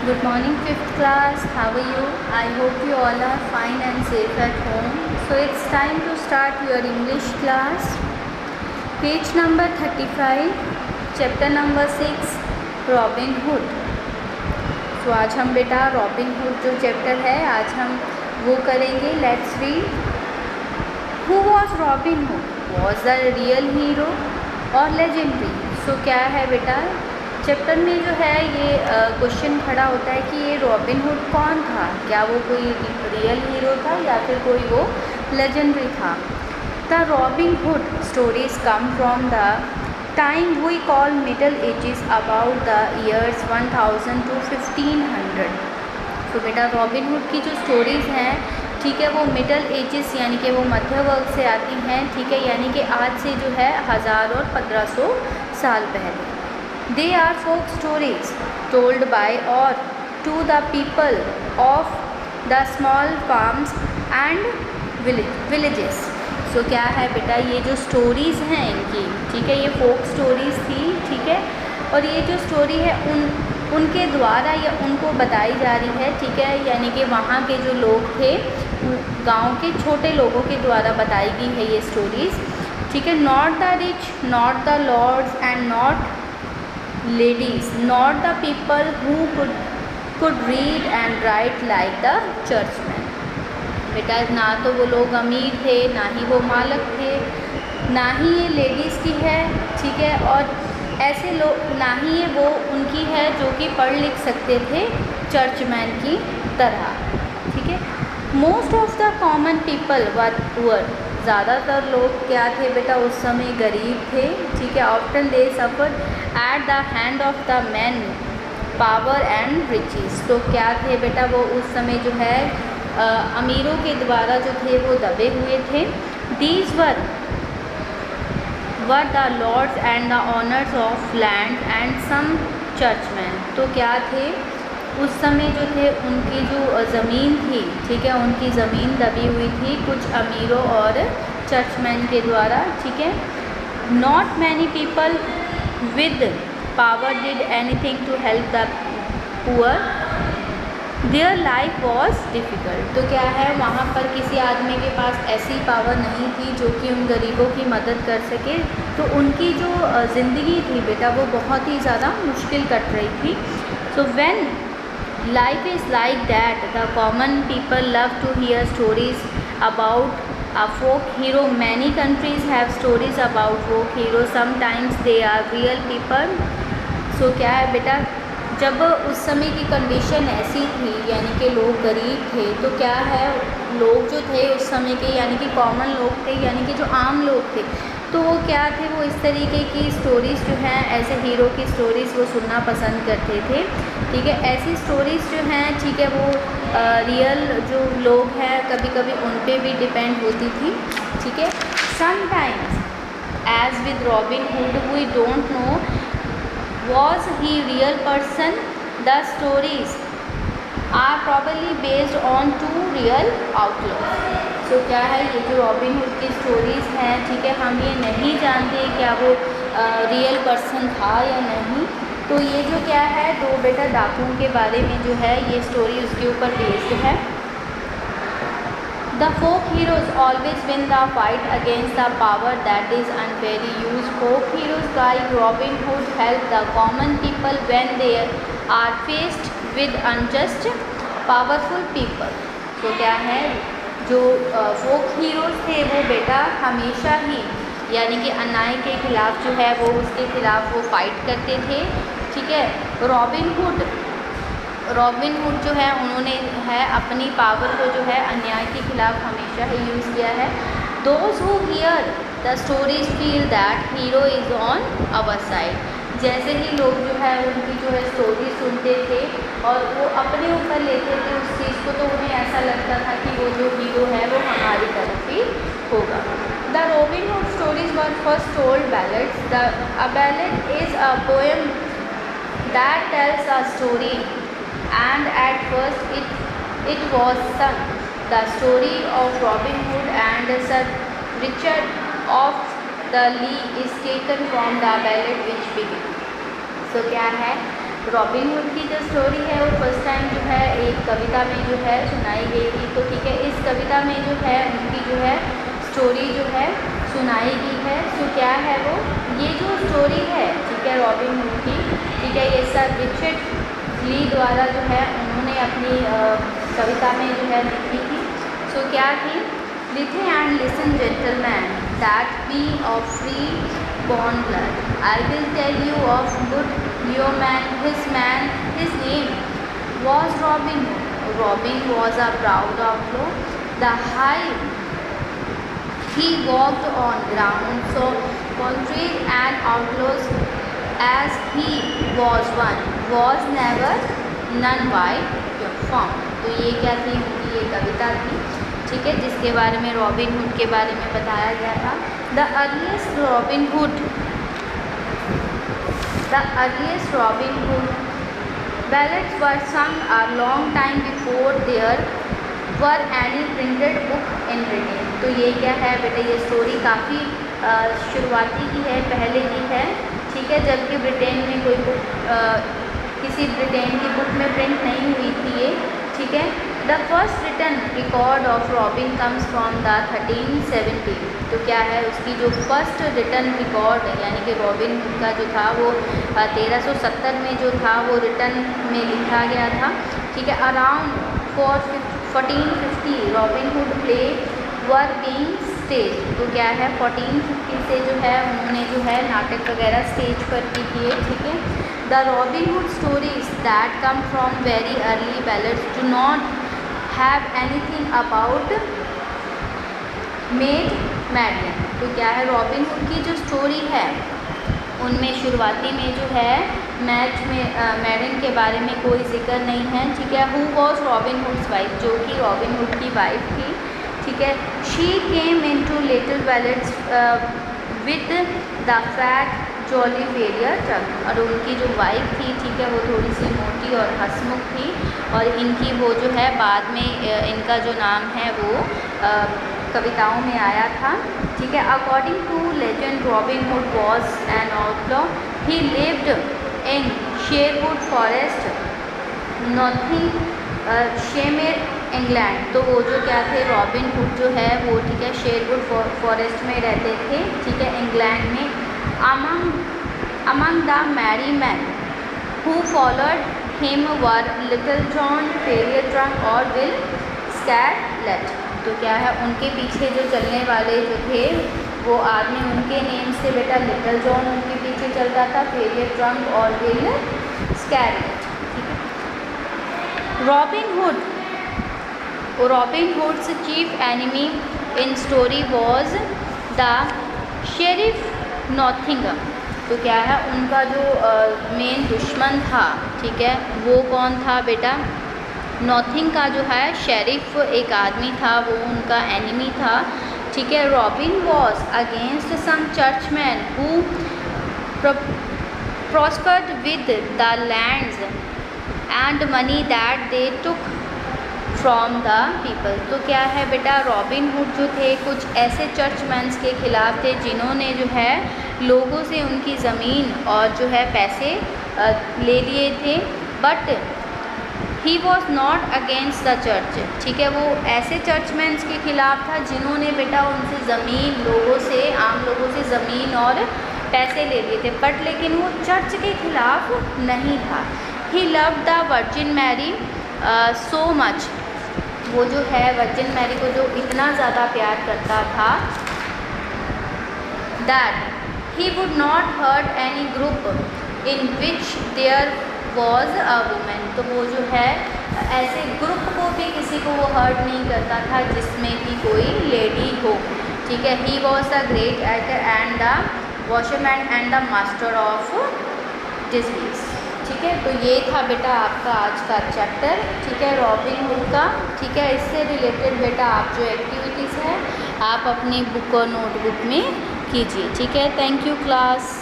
Good morning, fifth class. How are you? I hope you all are fine and safe at home. So it's time to start your English class. Page number 35, chapter number 6, robin hood. तो आज हम बेटा robin hood जो chapter है आज हम वो करेंगे. Let's read. Who was robin Hood? Was the real hero और लेजेंडरी? सो क्या है बेटा चैप्टर में जो है ये क्वेश्चन खड़ा होता है कि ये रॉबिन हुड कौन था. क्या वो कोई रियल हीरो था या फिर कोई वो लेजेंडरी था. The Robin Hood stories come from the time we call middle ages about the years 1000 to 1500. तो बेटा रॉबिन हुड की जो स्टोरीज़ हैं ठीक है वो मिडल एजेस यानी कि वो मध्य वर्ग से आती हैं. ठीक है यानी कि आज से जो है 1000 और 1500 साल पहले. They are folk stories told by or to the people of the small farms and villages. So क्या है बेटा ये जो स्टोरीज़ हैं इनकी ठीक है ये फोक स्टोरीज़ थी. ठीक है और ये जो स्टोरी है उनके द्वारा या उनको बताई जा रही है. ठीक है यानी कि वहाँ के जो लोग थे गांव के छोटे लोगों के द्वारा बताई गई है ये स्टोरीज़. ठीक है. Not the rich, not the lords and not ladies, not the people who could read and write like the churchmen. बेटा ना तो वो लोग अमीर थे ना ही वो मालक थे ना ही ये लेडीज़ की है. ठीक है और ऐसे लोग ना ही ये वो उनकी है जो कि पढ़ लिख सकते थे चर्चमैन की तरह. ठीक है. Most of the common people were ज़्यादातर लोग क्या थे बेटा उस समय गरीब थे. ठीक है. Often they suffer at the hand of the man power and riches. तो क्या थे बेटा वो उस समय जो है अमीरों के द्वारा जो थे वो दबे हुए थे. These were the lords and the owners of land and some churchman. तो क्या थे उस समय जो थे उनकी जो ज़मीन थी ठीक है उनकी ज़मीन दबी हुई थी कुछ अमीरों और चर्चमैन के द्वारा. ठीक है. Not many people with power did anything to help the poor. Their life was difficult. तो क्या है वहाँ पर किसी आदमी के पास ऐसी पावर नहीं थी जो कि उन गरीबों की मदद कर सके. तो उनकी जो ज़िंदगी थी बेटा वो बहुत ही ज़्यादा मुश्किल कट रही थी. So when life is like that, the common people love to hear stories about a folk hero. Many countries have stories about folk heroes. Sometimes they are real people. So क्या है बेटा जब उस समय की condition ऐसी थी यानी कि लोग गरीब थे तो क्या है लोग जो थे उस समय के यानी कि कॉमन लोग थे यानी कि जो आम लोग थे तो वो क्या थे वो इस तरीके की स्टोरीज़ जो हैं ऐसे हीरो की स्टोरीज़ वो सुनना पसंद करते थे. ठीक है. ऐसी स्टोरीज़ जो हैं ठीक है वो रियल जो लोग हैं कभी कभी उन पे भी डिपेंड होती थी. ठीक है. Sometimes as with Robin Hood we don't know was he real person. The stories are probably based on two real outlook. तो क्या है ये जो रॉबिन हुड की स्टोरीज़ हैं ठीक है हम ये नहीं जानते क्या वो रियल पर्सन था या नहीं. तो ये जो क्या है दो बेटा डाकुओं के बारे में जो है ये स्टोरी उसके ऊपर बेस्ड है. The folk heroes always win the fight against the power that is unfairly use. Folk heroes like Robin Hood help the common people when they are faced with unjust powerful people. तो क्या है जो फोक heroes थे वो बेटा हमेशा ही यानी कि अन्याय के ख़िलाफ़ जो है वो उसके ख़िलाफ़ वो फाइट करते थे. ठीक है. रॉबिन हुड जो है उन्होंने है अपनी पावर को जो है अन्याय के ख़िलाफ़ हमेशा ही यूज़ किया है. Those who hear the stories feel that hero is on our side. जैसे ही लोग जो है उनकी जो है स्टोरी सुनते थे और वो अपने ऊपर लेते थे उस चीज़ को तो उन्हें ऐसा लगता था कि वो जो हीरो है वो हमारी तरफ ही होगा. The Robin Hood stories were first told ballads. A ballad is a poem that tells a story and at first it was sung. The story of Robin Hood and Sir Richard of the Lee is taken from the ballad which began. So क्या है robin Hood की जो story है वो first एक कविता में जो है सुनाई गई थी। तो ठीक है, इस कविता में जो है उनकी जो है स्टोरी जो है सुनाई गई है। तो क्या है वो, ये जो स्टोरी है ठीक है रॉबिन हुड की, ठीक है, ये सर रिचर्ड ली द्वारा जो है उन्होंने अपनी कविता में जो है लिखी थी। सो क्या थी, lithing and listen gentlemen that be of free born blood, I will tell you of good yeoman, his name was Robin Hood. Robin was a proud outlaw, the high he walked on ground so contrary and outlaws as he was one, was never none white found. तो ये क्या थी, उनकी ये कविता थी, ठीक है, जिसके बारे में रॉबिन हुड के बारे में बताया गया था। The earliest Robin Hood ballads were sung a long time before there were any printed book in Britain. तो ये क्या है बेटा, ये स्टोरी काफ़ी शुरुआती की है, पहले की है, ठीक है, जबकि ब्रिटेन में कोई बुक किसी ब्रिटेन की बुक में प्रिंट नहीं हुई थी ये, ठीक है। The first written record of Robin comes from the 1370। तो क्या है, उसकी जो फर्स्ट रिटन रिकॉर्ड यानी कि रॉबिन हुड का जो था वो 1370 में जो था वो रिटन में लिखा गया था, ठीक है। Around 1450 robin hood play were being stage. तो क्या है 1450 से जो है उन्होंने जो है नाटक वगैरह स्टेज पर भी किए, ठीक है। The Robin Hood stories that come from very early ballads do not have anything about made मैडन। तो क्या है, रॉबिन हुड की जो स्टोरी है उनमें शुरुआती में जो है मैडन के बारे में कोई जिक्र नहीं है, ठीक है। Who was Robin Hood's wife, जो कि रॉबिन हुड की वाइफ थी, ठीक है। She came in two little ballads with the fat jolly Friar Tuck. और उनकी जो वाइफ थी, ठीक है, वो थोड़ी सी मोटी और हंसमुख थी, और इनकी वो जो है बाद में इनका जो नाम है वो कविताओं में आया था, ठीक है। According to legend Robin Hood was an outlaw, he lived in Sherwood Forest Nottinghamshire England. तो वो जो क्या थे, रॉबिन हुड जो है वो, ठीक है, शेरवुड फॉरेस्ट में रहते थे, ठीक है, इंग्लैंड में। among the merry men who followed him were Little John, Failure Trunk और Will Scarlet। तो क्या है, उनके पीछे जो चलने वाले जो थे वो आदमी, उनके नेम से बेटा लिटिल जॉन उनके पीछे चलता था, फेलियर ट्रंक और विल स्कैरलेट, ठीक है। Robin Hood's chief enemy in story was the sheriff Nottingham. तो क्या है, उनका जो मेन दुश्मन था, ठीक है, वो कौन था बेटा, नॉथिंग का जो है शेरिफ एक आदमी था, वो उनका एनिमी था, ठीक है। Robin was against some churchman who prospered with the lands and money that they took from the people. तो क्या है बेटा, रॉबिन हुड जो थे कुछ ऐसे चर्चमैन्स के ख़िलाफ़ थे जिन्होंने जो है लोगों से उनकी ज़मीन और जो है पैसे ले लिए थे, but he was not against the church, ठीक है। वो ऐसे चर्चमैन्स के ख़िलाफ़ था जिन्होंने बेटा उनसे ज़मीन, लोगों से, आम लोगों से ज़मीन और पैसे ले लिए थे, बट लेकिन वो चर्च के ख़िलाफ़ नहीं था। He loved the Virgin Mary so much, वो जो है वर्जिन मैरी को जो इतना ज़्यादा प्यार करता था, that he would not hurt any group in which there was a women. तो वो जो है ऐसे ग्रुप को भी किसी को वो हर्ट नहीं करता था जिसमें भी कोई लेडी हो, ठीक है। He was the great actor and the washerman and the master of disease, ठीक है। तो ये था बेटा आपका आज का चैप्टर, ठीक है, रॉबिन हुड का, ठीक है। इससे रिलेटेड बेटा आप जो एक्टिविटीज़ है आप अपनी बुक और नोटबुक में कीजिए, ठीक है। Thank you class.